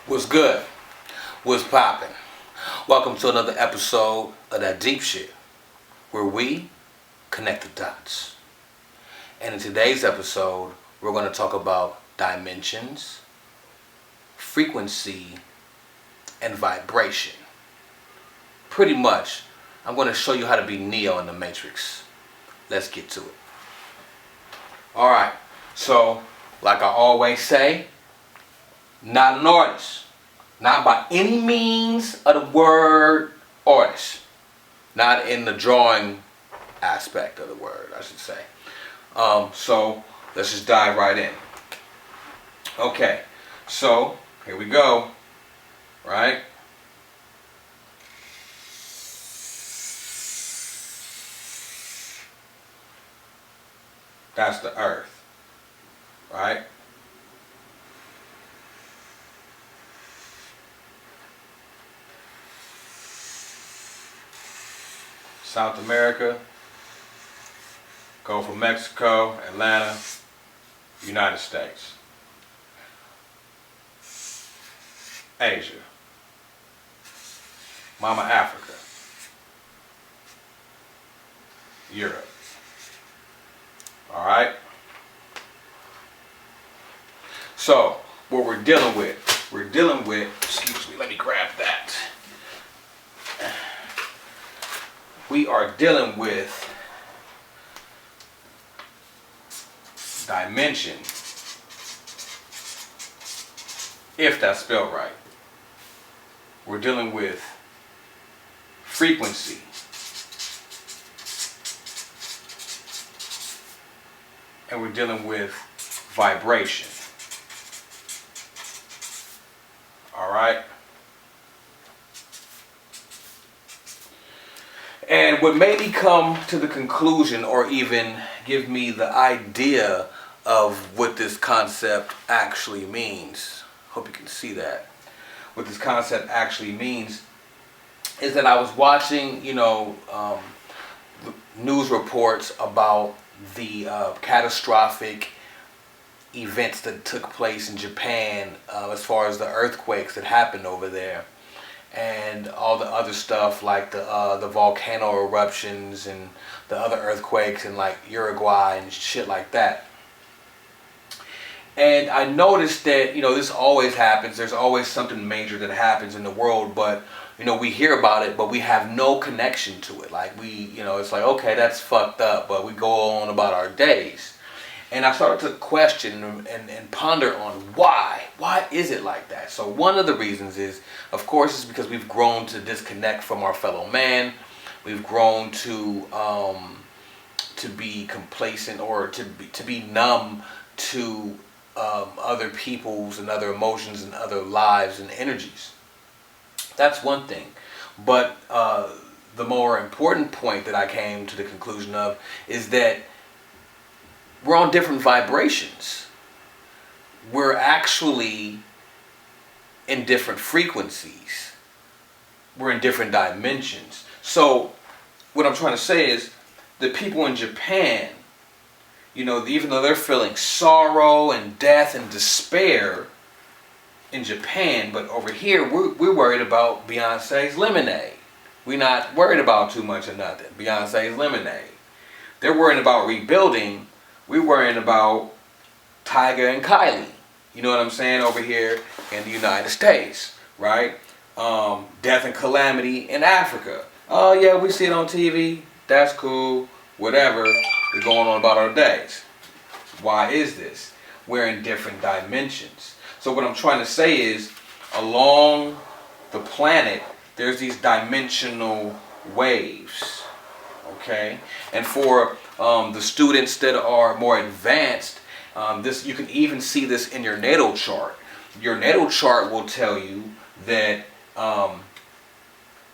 What's good? What's poppin'? Welcome to another episode of That Deep Shit, where we connect the dots. And in today's episode, we're going to talk about dimensions, frequency, and vibration. Pretty much, I'm going to show you how to be Neo in the Matrix. Let's get to it. Alright, so, like I always say, not an artist. Not by any means of the word artist. Not in the drawing aspect of the word, I should say. So let's just dive right in. Okay, so here we go. Right? That's the earth. Right? South America, Gulf of Mexico, Atlanta, United States. Asia, Mama Africa, Europe. Alright? So, what we're dealing with, excuse me, let me grab that. We are dealing with dimension, if that's spelled right. We're dealing with frequency. And we're dealing with vibration. All right? And what made me come to the conclusion, or even give me the idea of what this concept actually means, hope you can see that, what this concept actually means, is that I was watching, news reports about the catastrophic events that took place in Japan, as far as the earthquakes that happened over there. And all the other stuff like the volcano eruptions and the other earthquakes in like Uruguay and shit like that. And I noticed that, this always happens. There's always something major that happens in the world, but, we hear about it, but we have no connection to it. Like it's like, okay, that's fucked up, but we go on about our days. And I started to question and ponder on why. Why is it like that? So one of the reasons is, of course, is because we've grown to disconnect from our fellow man. We've grown to be complacent, or to be numb to other people's and other emotions and other lives and energies. That's one thing. But the more important point that I came to the conclusion of is that we're on different vibrations. We're actually in different frequencies. We're in different dimensions. So what I'm trying to say is the people in Japan, even though they're feeling sorrow and death and despair in Japan, but over here we're worried about Beyonce's Lemonade. We're not worried about too much of nothing. Beyonce's Lemonade. They're worried about rebuilding. We're worrying about Tiger and Kylie. You know what I'm saying? Over here in the United States, right? Death and calamity in Africa. Oh yeah, we see it on TV. That's cool. Whatever. We're going on about our days. Why is this? We're in different dimensions. So what I'm trying to say is, along the planet, there's these dimensional waves. Okay? And for the students that are more advanced, you can even see this in your natal chart. Your natal chart will tell you that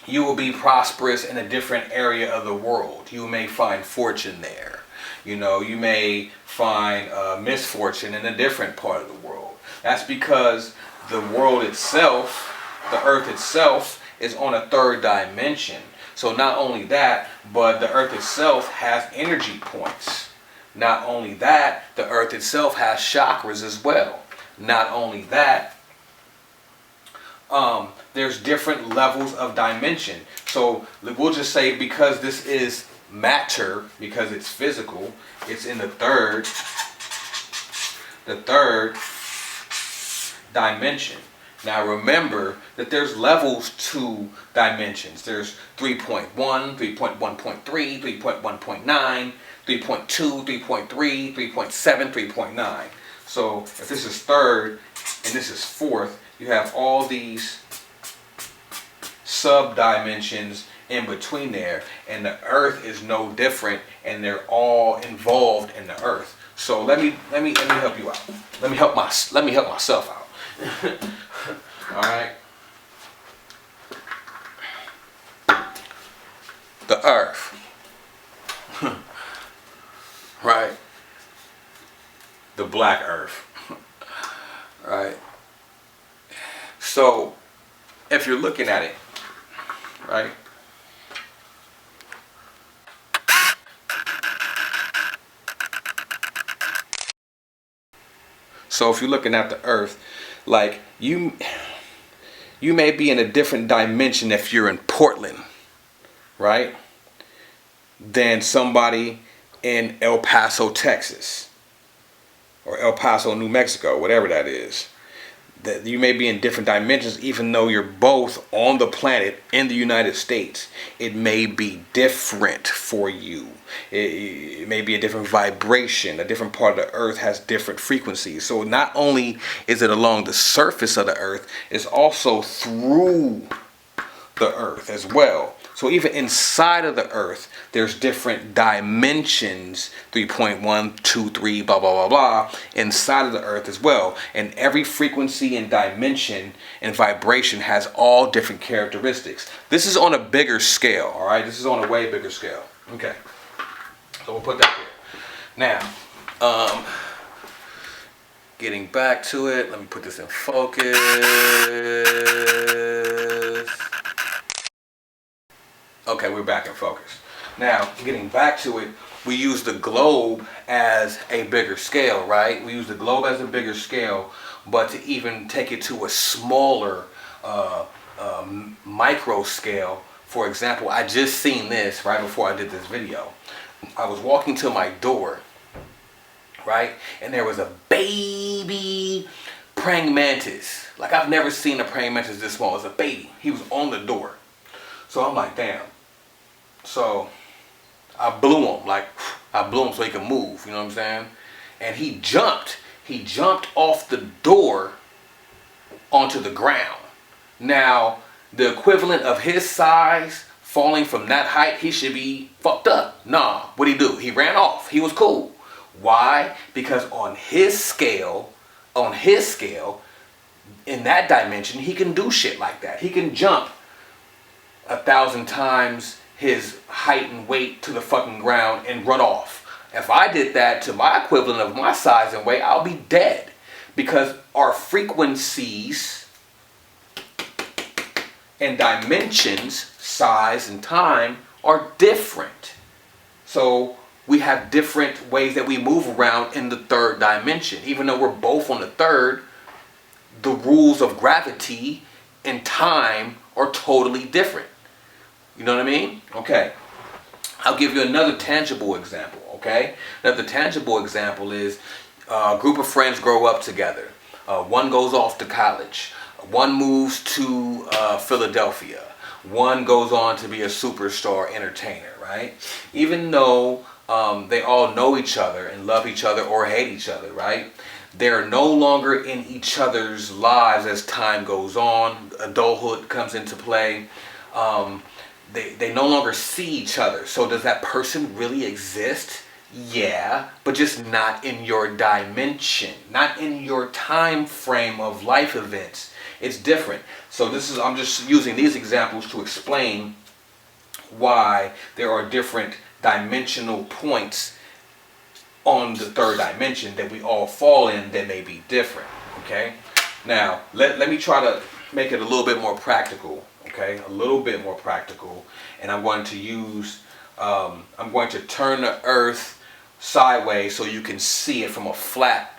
you will be prosperous in a different area of the world. You may find fortune there. You may find misfortune in a different part of the world. That's because the world itself, the earth itself, is on a third dimension. So not only that, but the earth itself has energy points. Not only that, the earth itself has chakras as well. Not only that, there's different levels of dimension. So we'll just say because this is matter, because it's physical, it's in the third dimension. Now remember that there's levels to dimensions. There's 3.1, 3.1.3, 3.1.9, 3.2, 3.3, 3.7, 3.9. So if this is third and this is fourth, you have all these sub-dimensions in between there, and the earth is no different, and they're all involved in the earth. So let me help you out. Let me help myself out. All right. The earth. Right. The black earth. Right. So if you're looking at it, right? So if you're looking at the earth, like you may be in a different dimension if you're in Portland, right? Than somebody in El Paso, Texas, or El Paso, New Mexico, whatever that is. That you may be in different dimensions, even though you're both on the planet in the United States. It may be different for you. It may be a different vibration. A different part of the earth has different frequencies. So not only is it along the surface of the earth, it's also through the earth as well. So even inside of the earth, there's different dimensions, 3.1, 2, 3, blah, blah, blah, blah, inside of the earth as well. And every frequency and dimension and vibration has all different characteristics. This is on a bigger scale, all right? This is on a way bigger scale. Okay. So we'll put that here. Now, getting back to it, let me put this in focus. Okay, we're back in focus. Now, getting back to it, we use the globe as a bigger scale, right? We use the globe as a bigger scale, but to even take it to a smaller micro scale. For example, I just seen this right before I did this video. I was walking to my door, right? And there was a baby praying mantis. Like, I've never seen a praying mantis this small. It was a baby. He was on the door. So I'm like, damn. So I blew him so he could move, you know what I'm saying? And he jumped off the door onto the ground. Now, the equivalent of his size falling from that height, he should be fucked up. Nah, what'd he do? He ran off. He was cool. Why? Because on his scale, in that dimension, he can do shit like that. He can jump 1,000 times his height and weight to the fucking ground and run off. If I did that to my equivalent of my size and weight, I'll be dead. Because our frequencies and dimensions, size and time, are different. So we have different ways that we move around in the third dimension. Even though we're both on the third, the rules of gravity and time are totally different. You know what I mean? Okay. I'll give you another tangible example, okay? Another tangible example is a group of friends grow up together. One goes off to college. One moves to Philadelphia. One goes on to be a superstar entertainer, right? Even though they all know each other and love each other or hate each other, right? They're no longer in each other's lives as time goes on. Adulthood comes into play. They no longer see each other. So does that person really exist? Yeah, but just not in your dimension, not in your time frame of life events. It's different. So I'm just using these examples to explain why there are different dimensional points on the third dimension that we all fall in that may be different. Okay? Now, let me try to make it a little bit more practical. Okay, a little bit more practical, and I'm going to turn the earth sideways so you can see it from a flat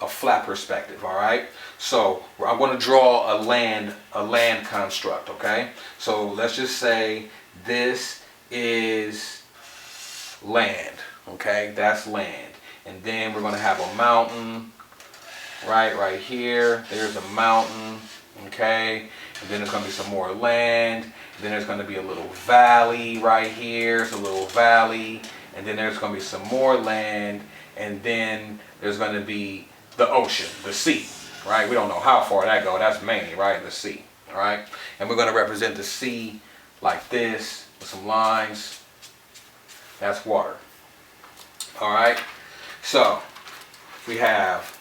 a flat perspective, all right? So I want to draw a land construct, okay? So let's just say this is land, okay? That's land. And then we're going to have a mountain right here. There's a mountain, okay? And then there's going to be some more land. Then there's going to be a little valley right here. It's a little valley. And then there's going to be some more land. And then there's going to be the ocean, the sea, right? We don't know how far that goes. That's mainly, right, the sea, all right? And we're going to represent the sea like this with some lines. That's water, all right? So we have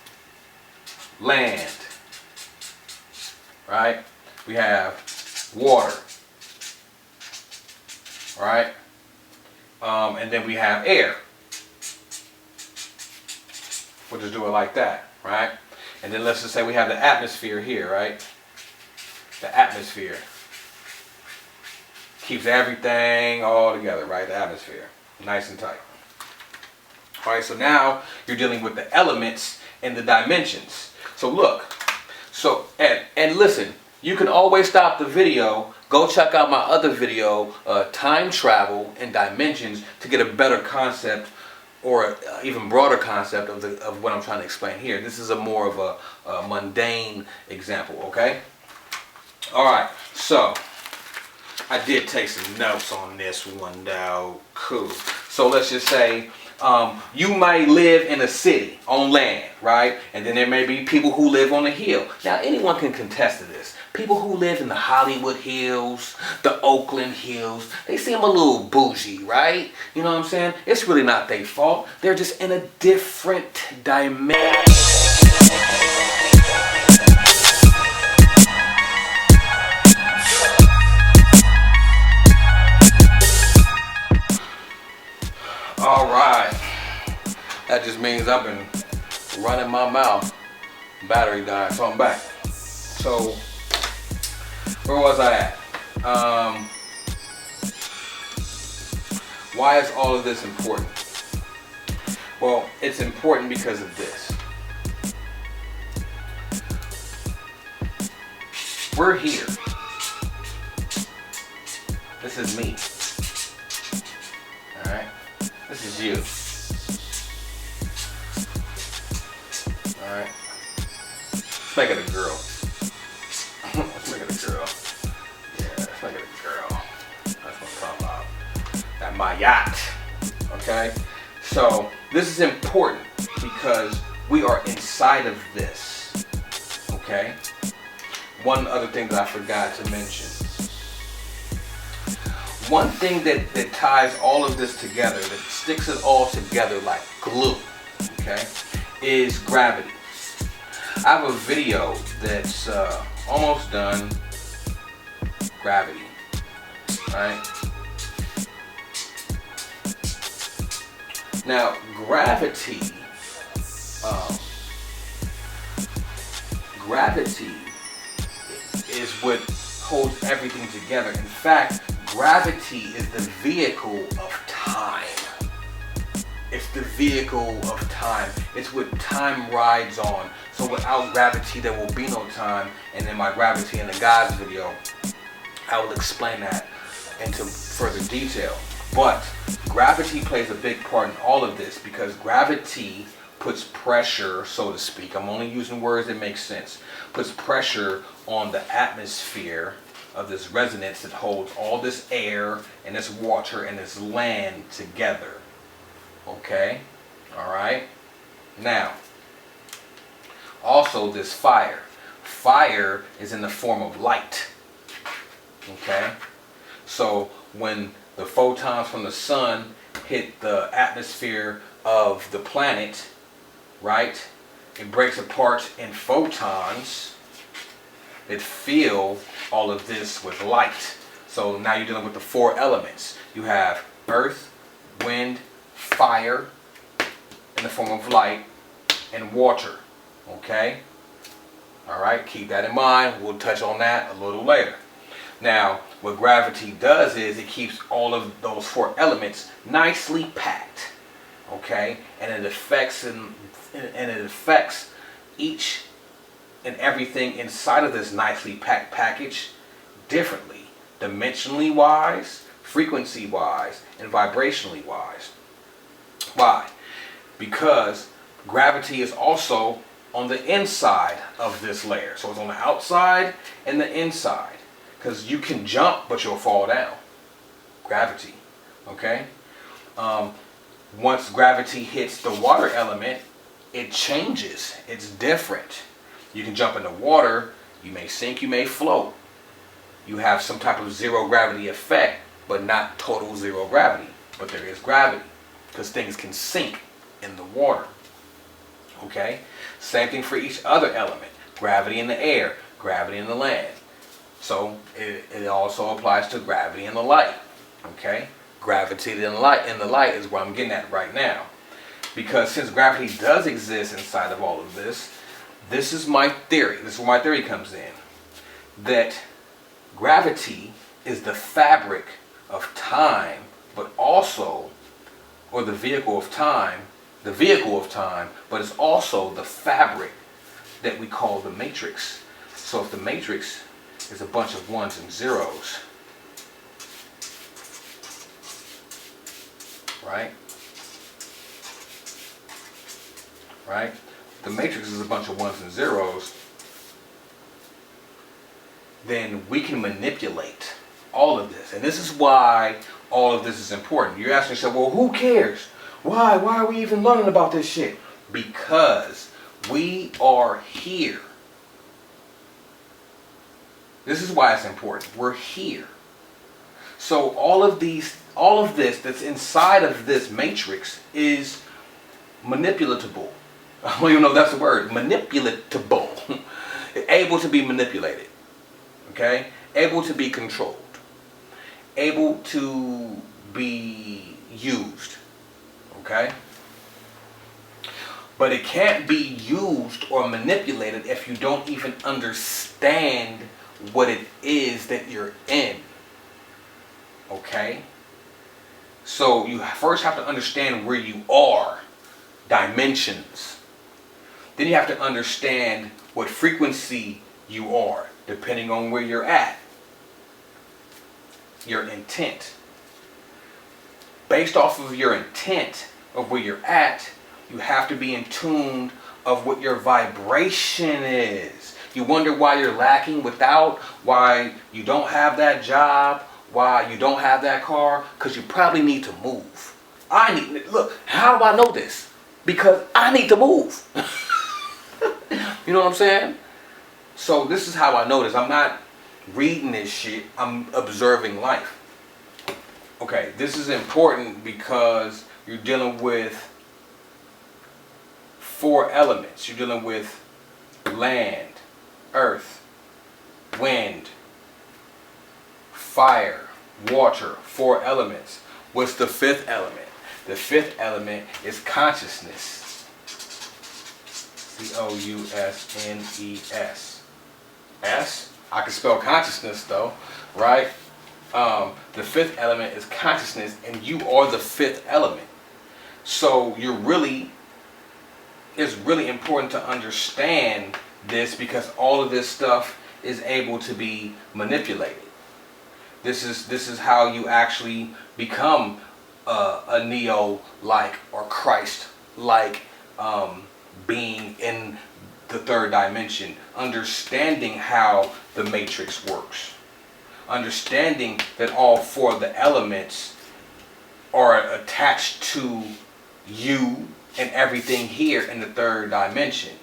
land, right? We have water, right? And then we have air. We'll just do it like that, right? And then let's just say we have the atmosphere here, right? The atmosphere keeps everything all together, right? The atmosphere, nice and tight. All right, so now you're dealing with the elements and the dimensions. So look, so and listen, you can always stop the video, go check out my other video, time travel and dimensions, to get a better concept or even broader concept of what I'm trying to explain here. This is a more of a mundane example, okay? All right, so I did take some notes on this one, though. Cool. So let's just say you might live in a city on land, right? And then there may be people who live on a hill. Now, anyone can contest to this. People who live in the Hollywood Hills, the Oakland Hills, they seem a little bougie, right? You know what I'm saying? It's really not their fault. They're just in a different dimension. All right. That just means I've been running my mouth. Battery died, so I'm back. So, where was I at? Why is all of this important? Well, it's important because of this. We're here. This is me. Alright? This is you. Alright? Let's make it a girl. Let's make it a girl. Yeah, let's make it a girl. That's what I'm talking about. That my yacht. Okay? So, this is important because we are inside of this. Okay? One other thing that I forgot to mention. One thing that ties all of this together, that sticks it all together like glue, okay, is gravity. I have a video that's almost done. Gravity, right? Now, gravity is what holds everything together. In fact, gravity is the vehicle of time. It's the vehicle of time. It's what time rides on. So without gravity, there will be no time. And in my Gravity in the Gods video, I will explain that into further detail. But gravity plays a big part in all of this because gravity puts pressure, so to speak. I'm only using words that make sense. Puts pressure on the atmosphere of this resonance that holds all this air and this water and this land together. Okay? Alright? Now, also this fire. Fire is in the form of light. Okay? So when the photons from the sun hit the atmosphere of the planet, right? It breaks apart in photons that fill all of this with light. So now you're dealing with the four elements. You have earth, wind, fire in the form of light, and water. Okay? Alright, keep that in mind. We'll touch on that a little later. Now, what gravity does is it keeps all of those four elements nicely packed. Okay? And it affects each and everything inside of this nicely packed package differently, dimensionally wise, frequency wise, and vibrationally wise. Why? Because gravity is also on the inside of this layer. So it's on the outside and the inside. Because you can jump, but you'll fall down. Gravity. Okay? Once gravity hits the water element, it changes. It's different. You can jump in the water, you may sink, you may float. You have some type of zero gravity effect, but not total zero gravity. But there is gravity, because things can sink in the water. Okay? Same thing for each other element. Gravity in the air, gravity in the land. So it also applies to gravity in the light. Okay? Gravity in the light is where I'm getting at right now. Because since gravity does exist inside of all of this, this is my theory. This is where my theory comes in. That gravity is the fabric of time, but also, or the vehicle of time, but it's also the fabric that we call the matrix. So if the matrix is a bunch of ones and zeros, right? Right? The matrix is a bunch of ones and zeros, then we can manipulate all of this. And this is why all of this is important. You're asking yourself, well, who cares? Why are we even learning about this shit? Because we are here. This is why it's important. We're here. So all of this that's inside of this matrix is manipulatable. I don't even know if that's the word. Manipulatable. Able to be manipulated. Okay? Able to be controlled. Able to be used. Okay? But it can't be used or manipulated if you don't even understand what it is that you're in. Okay? So you first have to understand where you are. Dimensions. Then you have to understand what frequency you are, depending on where you're at. Your intent. Based off of your intent of where you're at, you have to be in tune of what your vibration is. You wonder why you're lacking without, why you don't have that job, why you don't have that car, because you probably need to move. Look, how do I know this? Because I need to move. You know what I'm saying? So this is how I know this. I'm not reading this shit. I'm observing life. Okay, this is important because you're dealing with 4 elements. You're dealing with land, earth, wind, fire, water. 4 elements. What's the 5th element? The 5th element is consciousness. C-O-U-S-N-E-S. S? I can spell consciousness though, right? The 5th element is consciousness, and you are the 5th element. So it's really important to understand this, because all of this stuff is able to be manipulated. This is how you actually become a Neo-like or Christ-like being in the 3rd dimension. Understanding how the matrix works. Understanding that all 4 of the elements are attached to you and everything here in the 3rd dimension.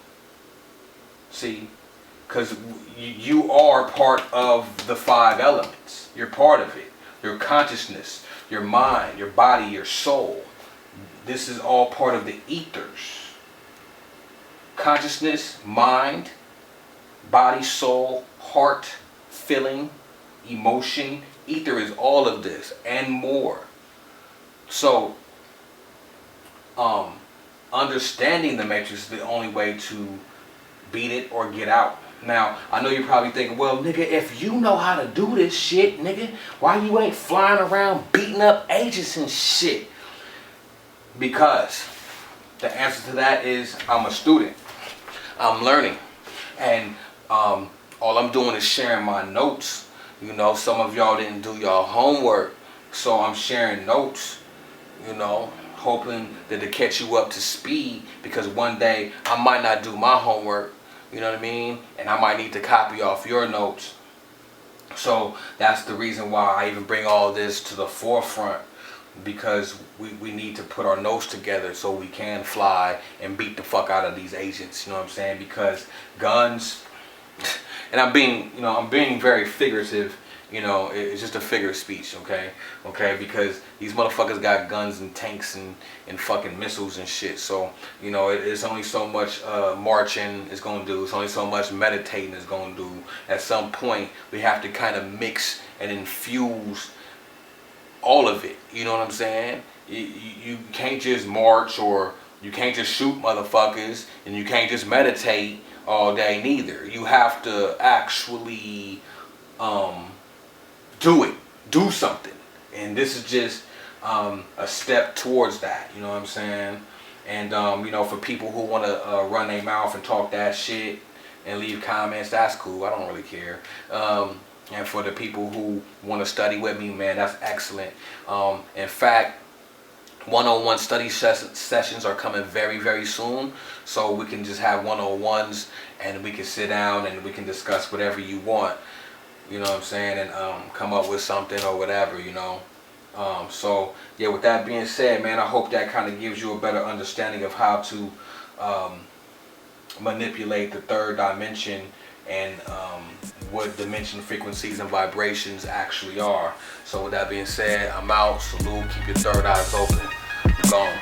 See? Because you are part of the 5 elements. You're part of it. Your consciousness, your mind, your body, your soul. This is all part of the ethers. Consciousness, mind, body, soul, heart, feeling, emotion. Ether is all of this and more. So, understanding the matrix is the only way to beat it or get out. Now, I know you're probably thinking, well, nigga, if you know how to do this shit, nigga, why you ain't flying around beating up agents and shit? Because the answer to that is I'm a student. I'm learning, and all I'm doing is sharing my notes. You know, some of y'all didn't do y'all homework, so I'm sharing notes. You know, hoping that to catch you up to speed, because one day I might not do my homework. You know what I mean? And I might need to copy off your notes. So that's the reason why I even bring all this to the forefront, because we need to put our notes together so we can fly and beat the fuck out of these agents. You know what I'm saying? Because guns, and I'm being very figurative. You know, it's just a figure of speech, okay, because these motherfuckers got guns and tanks and fucking missiles and shit. So, you know, it's only so much marching is gonna do. It's only so much meditating is gonna do. At some point, we have to kind of mix and infuse all of it. You know what I'm saying? You can't just march, or you can't just shoot motherfuckers, and you can't just meditate all day neither. You have to actually do something, and this is just a step towards that. You know what I'm saying? And you know, for people who want to run their mouth and talk that shit and leave comments, that's cool. I don't really care. And for the people who want to study with me, man, that's excellent. In fact, one-on-one study sessions are coming very, very soon, so we can just have one-on-ones, and we can sit down and we can discuss whatever you want. You know what I'm saying? And come up with something or whatever, you know. So yeah, with that being said, man, I hope that kind of gives you a better understanding of how to manipulate the third dimension, and what dimension frequencies and vibrations actually are. So with that being said, I'm out. Salute. Keep your third eyes open. Gone.